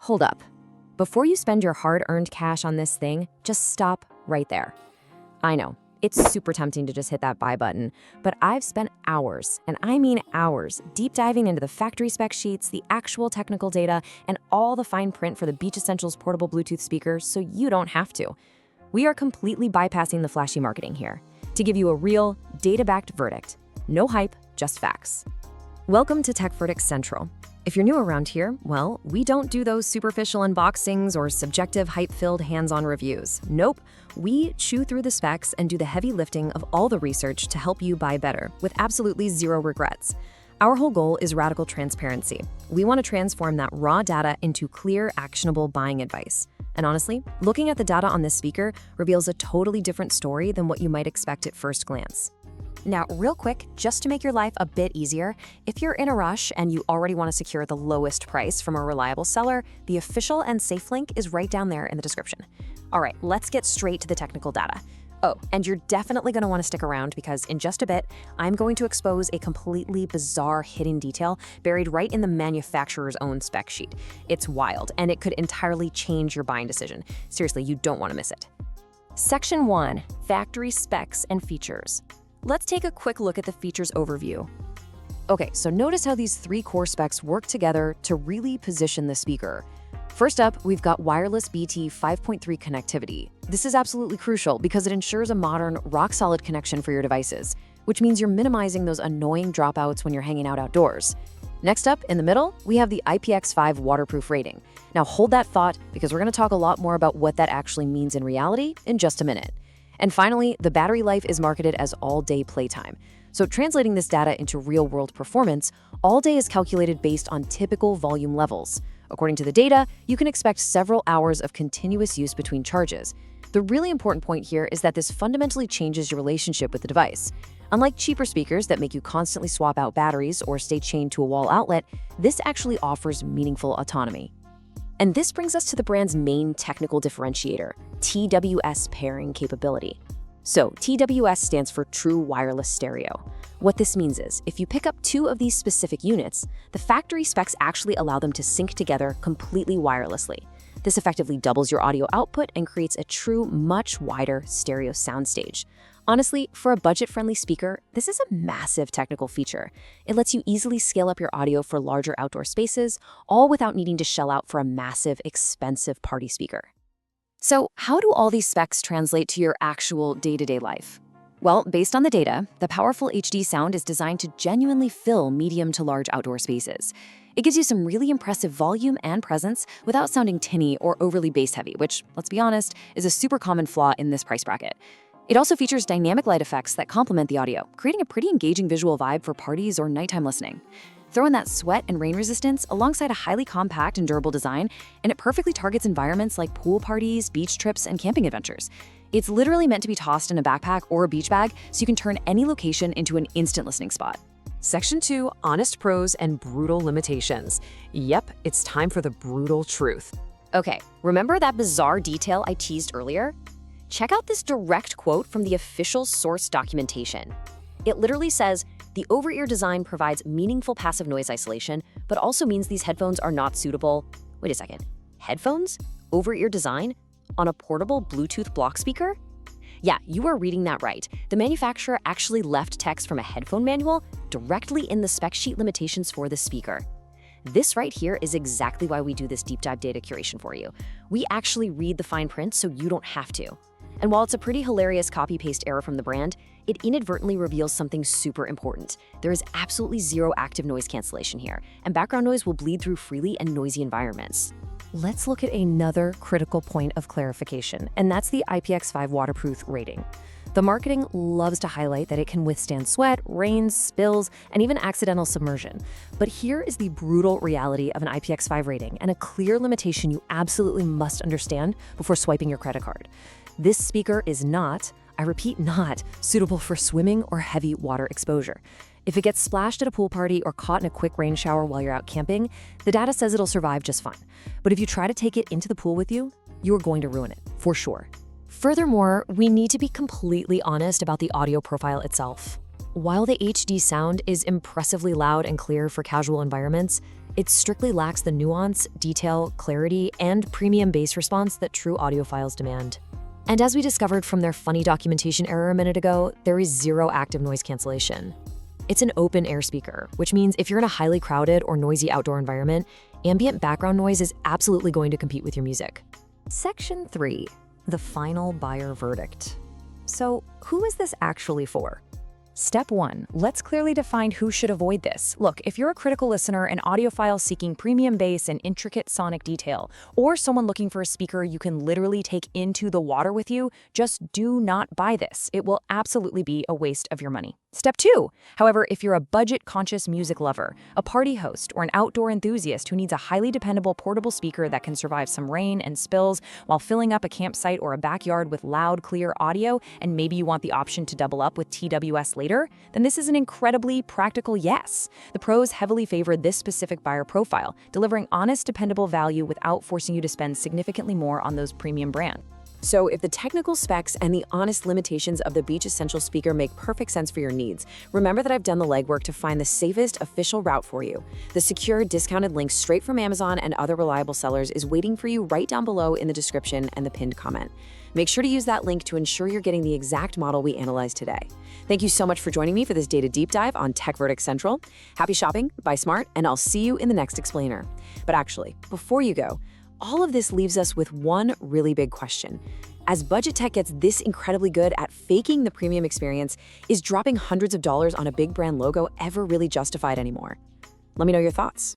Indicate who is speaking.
Speaker 1: Hold up. Before you spend your hard-earned cash on this thing, just stop right there. I know, it's super tempting to just hit that buy button, but I've spent hours, and I mean hours, deep diving into the factory spec sheets, the actual technical data, and all the fine print for the Beach Essentials portable Bluetooth speaker so you don't have to. We are completely bypassing the flashy marketing here to give you a real, data-backed verdict. No hype, just facts. Welcome to Tech Verdict Central. If you're new around here, well, we don't do those superficial unboxings or subjective, hype-filled, hands-on reviews. Nope, we chew through the specs and do the heavy lifting of all the research to help you buy better, with absolutely zero regrets. Our whole goal is radical transparency. We want to transform that raw data into clear, actionable buying advice. And honestly, looking at the data on this speaker reveals a totally different story than what you might expect at first glance. Now, real quick, just to make your life a bit easier, if you're in a rush and you already want to secure the lowest price from a reliable seller, the official and safe link is right down there in the description. All right, let's get straight to the technical data. Oh, and you're definitely going to want to stick around because in just a bit, I'm going to expose a completely bizarre hidden detail buried right in the manufacturer's own spec sheet. It's wild, and it could entirely change your buying decision. Seriously, you don't want to miss it. Section 1, Factory Specs and Features. Let's take a quick look at the features overview. Okay, so notice how these three core specs work together to really position the speaker. First up, we've got wireless BT 5.3 connectivity. This is absolutely crucial because it ensures a modern, rock-solid connection for your devices, which means you're minimizing those annoying dropouts when you're hanging out outdoors. Next up, in the middle, we have the IPX5 waterproof rating. Now hold that thought because we're going to talk a lot more about what that actually means in reality in just a minute. And finally, the battery life is marketed as all-day playtime. So translating this data into real-world performance, all-day is calculated based on typical volume levels. According to the data, you can expect several hours of continuous use between charges. The really important point here is that this fundamentally changes your relationship with the device. Unlike cheaper speakers that make you constantly swap out batteries or stay chained to a wall outlet, this actually offers meaningful autonomy. And this brings us to the brand's main technical differentiator, TWS pairing capability. So TWS stands for True Wireless Stereo. What this means is, if you pick up two of these specific units, the factory specs actually allow them to sync together completely wirelessly. This effectively doubles your audio output and creates a true, much wider stereo soundstage. Honestly, for a budget-friendly speaker, this is a massive technical feature. It lets you easily scale up your audio for larger outdoor spaces, all without needing to shell out for a massive, expensive party speaker. So how do all these specs translate to your actual day-to-day life? Well, based on the data, the powerful HD sound is designed to genuinely fill medium to large outdoor spaces. It gives you some really impressive volume and presence without sounding tinny or overly bass-heavy, which, let's be honest, is a super common flaw in this price bracket. It also features dynamic light effects that complement the audio, creating a pretty engaging visual vibe for parties or nighttime listening. Throw in that sweat and rain resistance alongside a highly compact and durable design, and it perfectly targets environments like pool parties, beach trips, and camping adventures. It's literally meant to be tossed in a backpack or a beach bag, so you can turn any location into an instant listening spot.
Speaker 2: Section 2, Honest Pros and Brutal Limitations. Yep, it's time for the brutal truth.
Speaker 1: Okay, remember that bizarre detail I teased earlier? Check out this direct quote from the official source documentation. It literally says, "The over-ear design provides meaningful passive noise isolation, but also means these headphones are not suitable." Wait a second, headphones? Over-ear design? On a portable Bluetooth block speaker? Yeah, you are reading that right. The manufacturer actually left text from a headphone manual directly in the spec sheet limitations for the speaker. This right here is exactly why we do this deep dive data curation for you. We actually read the fine print so you don't have to. And while it's a pretty hilarious copy-paste error from the brand, it inadvertently reveals something super important. There is absolutely zero active noise cancellation here, and background noise will bleed through freely in noisy environments. Let's look at another critical point of clarification, and that's the IPX5 waterproof rating. The marketing loves to highlight that it can withstand sweat, rain, spills, and even accidental submersion. But here is the brutal reality of an IPX5 rating and a clear limitation you absolutely must understand before swiping your credit card. This speaker is not, I repeat, not suitable for swimming or heavy water exposure. If it gets splashed at a pool party or caught in a quick rain shower while you're out camping, the data says it'll survive just fine. But if you try to take it into the pool with you, you're going to ruin it, for sure. Furthermore, we need to be completely honest about the audio profile itself. While the HD sound is impressively loud and clear for casual environments,
Speaker 2: It strictly lacks the nuance, detail, clarity, and premium bass response that true audiophiles demand. And as we discovered from their funny documentation error a minute ago, there is zero active noise cancellation. It's an open-air speaker, which means if you're in a highly crowded or noisy outdoor environment, ambient background noise is absolutely going to compete with your music.
Speaker 1: Section 3. The final buyer verdict. So, who is this actually for? Step 1. Let's clearly define who should avoid this. Look, if you're a critical listener, an audiophile seeking premium bass and intricate sonic detail, or someone looking for a speaker you can literally take into the water with you, just do not buy this. It will absolutely be a waste of your money. Step 2. However, if you're a budget-conscious music lover, a party host, or an outdoor enthusiast who needs a highly dependable portable speaker that can survive some rain and spills while filling up a campsite or a backyard with loud, clear audio, and maybe you want the option to double up with TWS later, then this is an incredibly practical yes. The pros heavily favored this specific buyer profile, delivering honest, dependable value without forcing you to spend significantly more on those premium brands.
Speaker 2: So if the technical specs and the honest limitations of the Beach Essential speaker make perfect sense for your needs, remember that I've done the legwork to find the safest official route for you. The secure, discounted link straight from Amazon and other reliable sellers is waiting for you right down below in the description and the pinned comment. Make sure to use that link to ensure you're getting the exact model we analyzed today. Thank you so much for joining me for this data deep dive on Tech Verdict Central. Happy shopping, buy smart, and I'll see you in the next explainer. But actually, before you go, all of this leaves us with one really big question. As budget tech gets this incredibly good at faking the premium experience, is dropping hundreds of dollars on a big brand logo ever really justified anymore? Let me know your thoughts.